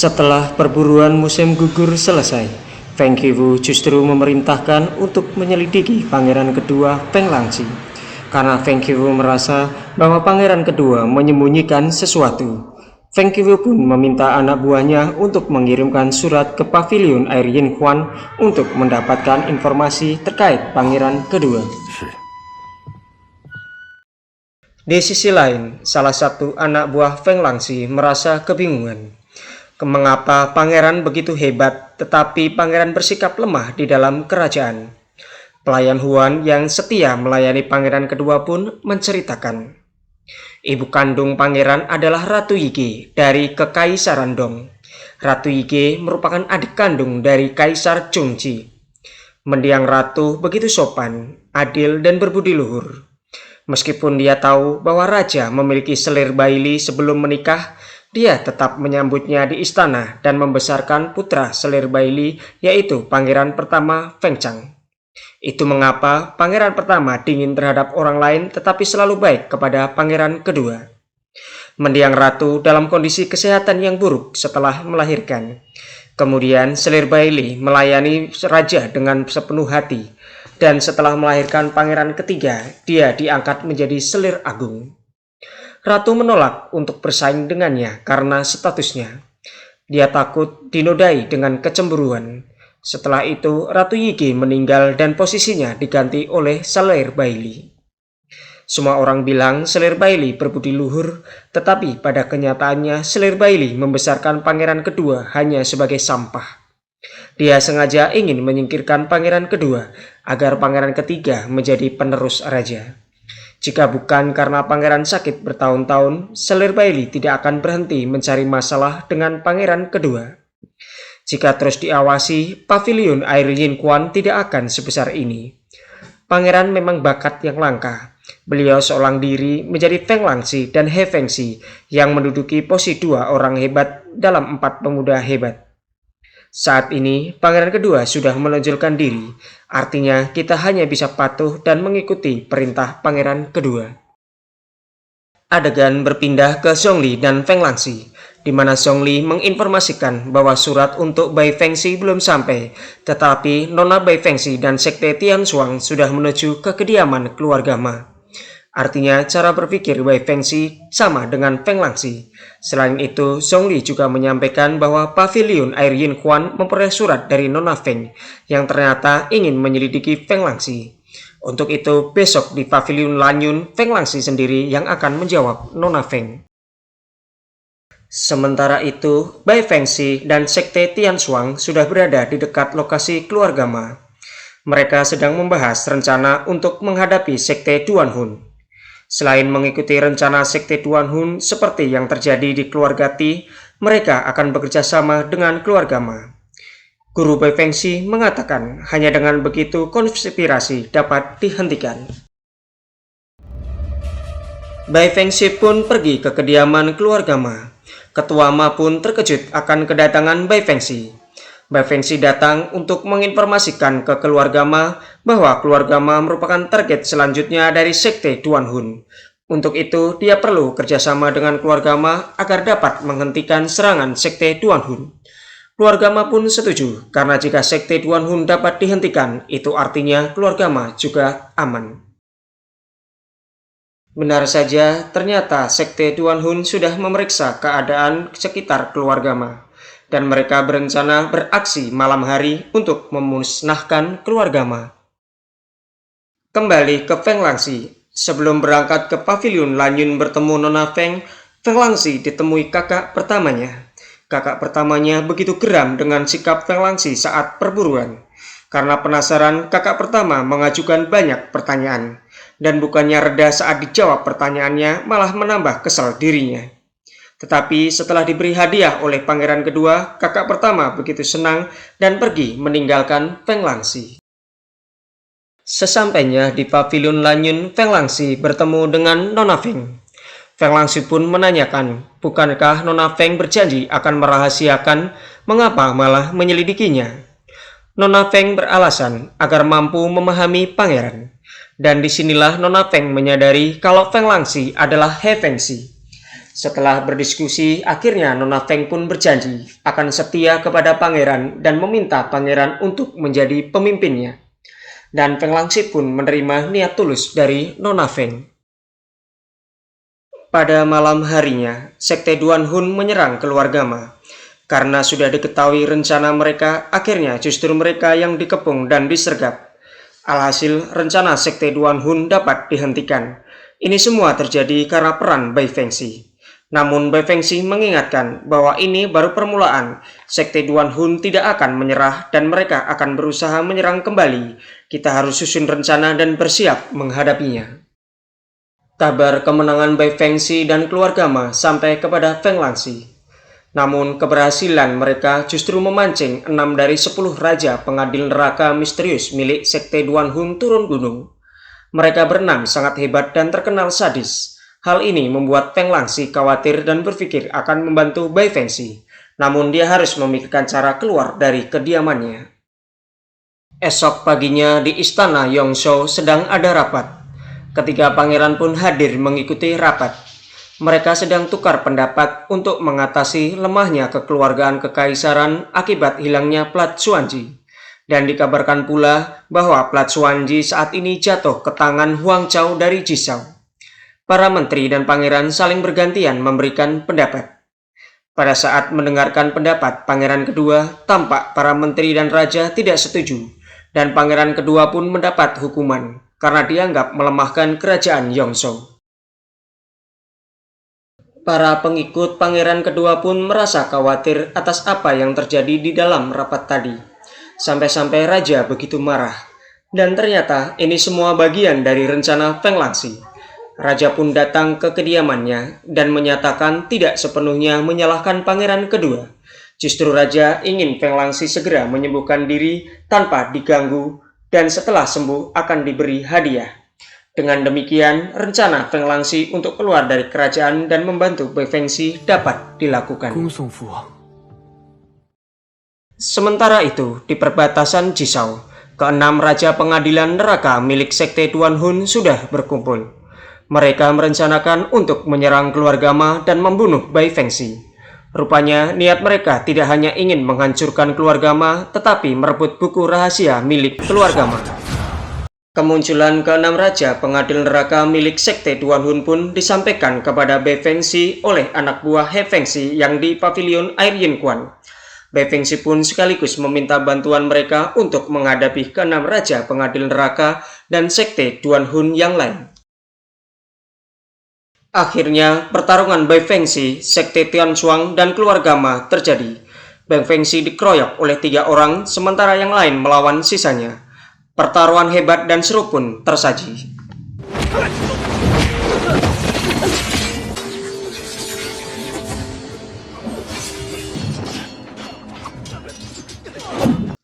Setelah perburuan musim gugur selesai, Feng Qiwu justru memerintahkan untuk menyelidiki pangeran kedua Feng Langxi. Karena Feng Qiwu merasa bahwa pangeran kedua menyembunyikan sesuatu. Feng Qiwu pun meminta anak buahnya untuk mengirimkan surat ke pavilion air Yin Huan untuk mendapatkan informasi terkait pangeran kedua. Di sisi lain, salah satu anak buah Feng Langxi merasa kebingungan. Mengapa pangeran begitu hebat, tetapi pangeran bersikap lemah di dalam kerajaan? Pelayan Huan yang setia melayani pangeran kedua pun menceritakan, ibu kandung pangeran adalah Ratu Yige dari Kekaisaran Dong. Ratu Yige merupakan adik kandung dari Kaisar Chongji. Mendiang ratu begitu sopan, adil dan berbudi luhur. Meskipun dia tahu bahwa raja memiliki selir baili sebelum menikah, dia tetap menyambutnya di istana dan membesarkan putra selir baili, yaitu pangeran pertama Feng Chang. Itu mengapa pangeran pertama dingin terhadap orang lain tetapi selalu baik kepada pangeran kedua. Mendiang ratu dalam kondisi kesehatan yang buruk setelah melahirkan. Kemudian selir baili melayani raja dengan sepenuh hati, dan setelah melahirkan pangeran ketiga, dia diangkat menjadi selir agung. Ratu menolak untuk bersaing dengannya karena statusnya. Dia takut dinodai dengan kecemburuan. Setelah itu, Ratu Yige meninggal dan posisinya diganti oleh selir baili. Semua orang bilang selir baili berbudi luhur, tetapi pada kenyataannya selir baili membesarkan pangeran kedua hanya sebagai sampah. Dia sengaja ingin menyingkirkan pangeran kedua agar pangeran ketiga menjadi penerus raja. Jika bukan karena pangeran sakit bertahun-tahun, selir baili tidak akan berhenti mencari masalah dengan pangeran kedua. Jika terus diawasi, pavilion air Yin Huan tidak akan sebesar ini. Pangeran memang bakat yang langka. Beliau seorang diri menjadi Feng Langxi dan He Fengxi yang menduduki posisi dua orang hebat dalam 4 pemuda hebat. Saat ini, pangeran kedua sudah menonjolkan diri, artinya kita hanya bisa patuh dan mengikuti perintah pangeran kedua. Adegan berpindah ke Zhongli dan Feng Langxi, di mana Zhongli menginformasikan bahwa surat untuk Bai Fengxi belum sampai, tetapi Nona Bai Fengxi dan Sekte Tianshuang sudah menuju ke kediaman keluarga Ma. Artinya cara berpikir Bai Fengxi sama dengan Feng Langxi. Selain itu, Zhongli juga menyampaikan bahwa pavilion air Yin Huan memperoleh surat dari Nona Feng yang ternyata ingin menyelidiki Feng Langxi. Untuk itu, besok di pavilion Lanyun, Feng Langxi sendiri yang akan menjawab Nona Feng. Sementara itu, Bai Fengxi dan Sekte Tianshuang sudah berada di dekat lokasi keluarga Ma. Mereka sedang membahas rencana untuk menghadapi Sekte Duanhun. Selain mengikuti rencana Sekte Duanhun seperti yang terjadi di keluarga Ti, mereka akan bekerja sama dengan keluarga Ma. Guru Bai Fengxi mengatakan hanya dengan begitu konspirasi dapat dihentikan. Bai Fengxi pun pergi ke kediaman keluarga Ma. Ketua Ma pun terkejut akan kedatangan Bai Fengxi. Bai Fengxi datang untuk menginformasikan ke keluarga Ma bahwa keluarga Ma merupakan target selanjutnya dari Sekte Duanhun. Untuk itu, dia perlu kerjasama dengan keluarga Ma agar dapat menghentikan serangan Sekte Duanhun. Keluarga Ma pun setuju, karena jika Sekte Duanhun dapat dihentikan, itu artinya keluarga Ma juga aman. Benar saja, ternyata Sekte Duanhun sudah memeriksa keadaan sekitar keluarga Ma, dan mereka berencana beraksi malam hari untuk memusnahkan keluarga Ma. Kembali ke Feng Langxi, sebelum berangkat ke pavilion Lanyun bertemu Nona Feng, Feng Langxi ditemui kakak pertamanya. Kakak pertamanya begitu geram dengan sikap Feng Langxi saat perburuan. Karena penasaran, kakak pertama mengajukan banyak pertanyaan, dan bukannya reda saat dijawab pertanyaannya, malah menambah kesal dirinya. Tetapi setelah diberi hadiah oleh pangeran kedua, kakak pertama begitu senang dan pergi meninggalkan Feng Langxi. Sesampainya di pavilion Lanyun, Feng Langxi bertemu dengan Nona Feng. Feng Langxi pun menanyakan, bukankah Nona Feng berjanji akan merahasiakan, mengapa malah menyelidikinya? Nona Feng beralasan agar mampu memahami pangeran. Dan disinilah Nona Feng menyadari kalau Feng Langxi adalah He Fengxi. Setelah berdiskusi, akhirnya Nona Feng pun berjanji akan setia kepada pangeran dan meminta pangeran untuk menjadi pemimpinnya. Dan Feng Langxi pun menerima niat tulus dari Nona Feng. Pada malam harinya, Sekte Duan Hun menyerang keluarga Ma. Karena sudah diketahui rencana mereka, akhirnya justru mereka yang dikepung dan disergap. Alhasil, rencana Sekte Duan Hun dapat dihentikan. Ini semua terjadi karena peran Bai Fengxi. Namun Bai Fengxi mengingatkan bahwa ini baru permulaan. Sekte Duan Hun tidak akan menyerah dan mereka akan berusaha menyerang kembali. Kita harus susun rencana dan bersiap menghadapinya. Kabar kemenangan Bai Fengxi dan keluarga Ma sampai kepada Feng Langxi. Namun keberhasilan mereka justru memancing 6 dari 10 raja pengadil neraka misterius milik Sekte Duan Hun turun gunung. Mereka berenam sangat hebat dan terkenal sadis. Hal ini membuat Feng Langxi khawatir dan berpikir akan membantu Bai Fengxi. Namun dia harus memikirkan cara keluar dari kediamannya. Esok paginya di istana Yongzhou sedang ada rapat. Ketiga pangeran pun hadir mengikuti rapat. Mereka sedang tukar pendapat untuk mengatasi lemahnya kekeluargaan kekaisaran akibat hilangnya plat Xuanji. Dan dikabarkan pula bahwa plat Xuanji saat ini jatuh ke tangan Huang Chao dari Jizhou. Para menteri dan pangeran saling bergantian memberikan pendapat. Pada saat mendengarkan pendapat pangeran kedua, tampak para menteri dan raja tidak setuju. Dan pangeran kedua pun mendapat hukuman karena dianggap melemahkan kerajaan Yongzhou. Para pengikut pangeran kedua pun merasa khawatir atas apa yang terjadi di dalam rapat tadi. Sampai-sampai raja begitu marah. Dan ternyata ini semua bagian dari rencana Feng Langxi. Raja pun datang ke kediamannya dan menyatakan tidak sepenuhnya menyalahkan pangeran kedua. Justru raja ingin Feng Langxi segera menyembuhkan diri tanpa diganggu dan setelah sembuh akan diberi hadiah. Dengan demikian, rencana Feng Langxi untuk keluar dari kerajaan dan membantu Bai Fengxi dapat dilakukan. Sementara itu, di perbatasan Jizhou, keenam raja pengadilan neraka milik Sekte Duan Hun sudah berkumpul. Mereka merencanakan untuk menyerang keluarga Ma dan membunuh Bai Fengxi. Rupanya niat mereka tidak hanya ingin menghancurkan keluarga Ma, tetapi merebut buku rahasia milik keluarga Ma. Kemunculan keenam raja pengadil neraka milik Sekte Duan Hun pun disampaikan kepada Bai Fengxi oleh anak buah He Fengxi yang di pavilion Air Yin Quan. Bai Fengxi pun sekaligus meminta bantuan mereka untuk menghadapi keenam raja pengadil neraka dan Sekte Duan Hun yang lain. Akhirnya, pertarungan Bai Fengxi, Sekte Tianshuang, dan keluarga Ma terjadi. Bai Fengxi dikeroyok oleh 3 orang, sementara yang lain melawan sisanya. Pertaruhan hebat dan seru pun tersaji.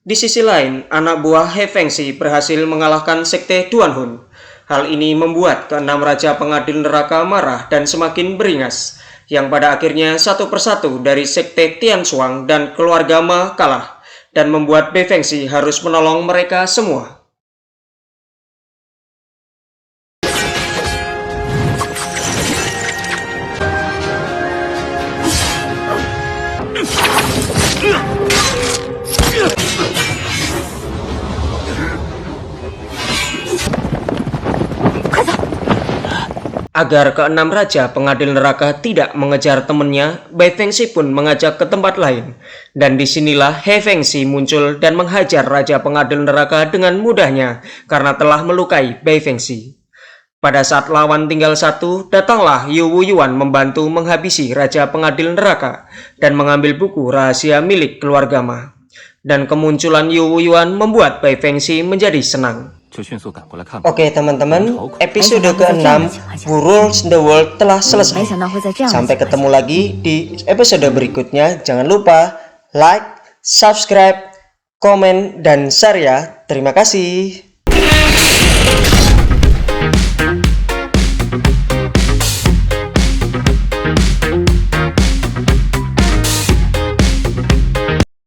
Di sisi lain, anak buah He Fengxi berhasil mengalahkan Sekte Duan Hun. Hal ini membuat keenam raja pengadil neraka marah dan semakin beringas, yang pada akhirnya satu persatu dari Sekte Tianshuang dan keluarga Ma kalah, dan membuat Bai Fengxi harus menolong mereka semua. Agar keenam raja pengadil neraka tidak mengejar temannya, Bai Fengxi pun mengajak ke tempat lain. Dan disinilah He Fengxi muncul dan menghajar raja pengadil neraka dengan mudahnya karena telah melukai Bai Fengxi. Pada saat lawan tinggal satu, datanglah Yu Wuyuan membantu menghabisi raja pengadil neraka dan mengambil buku rahasia milik keluarga Ma. Dan kemunculan Yu Wuyuan membuat Bai Fengxi menjadi senang. Oke teman-teman, episode ke-6 Who Rules the World telah selesai. Sampai ketemu lagi di episode berikutnya. Jangan lupa like, subscribe, komen, dan share ya. Terima kasih.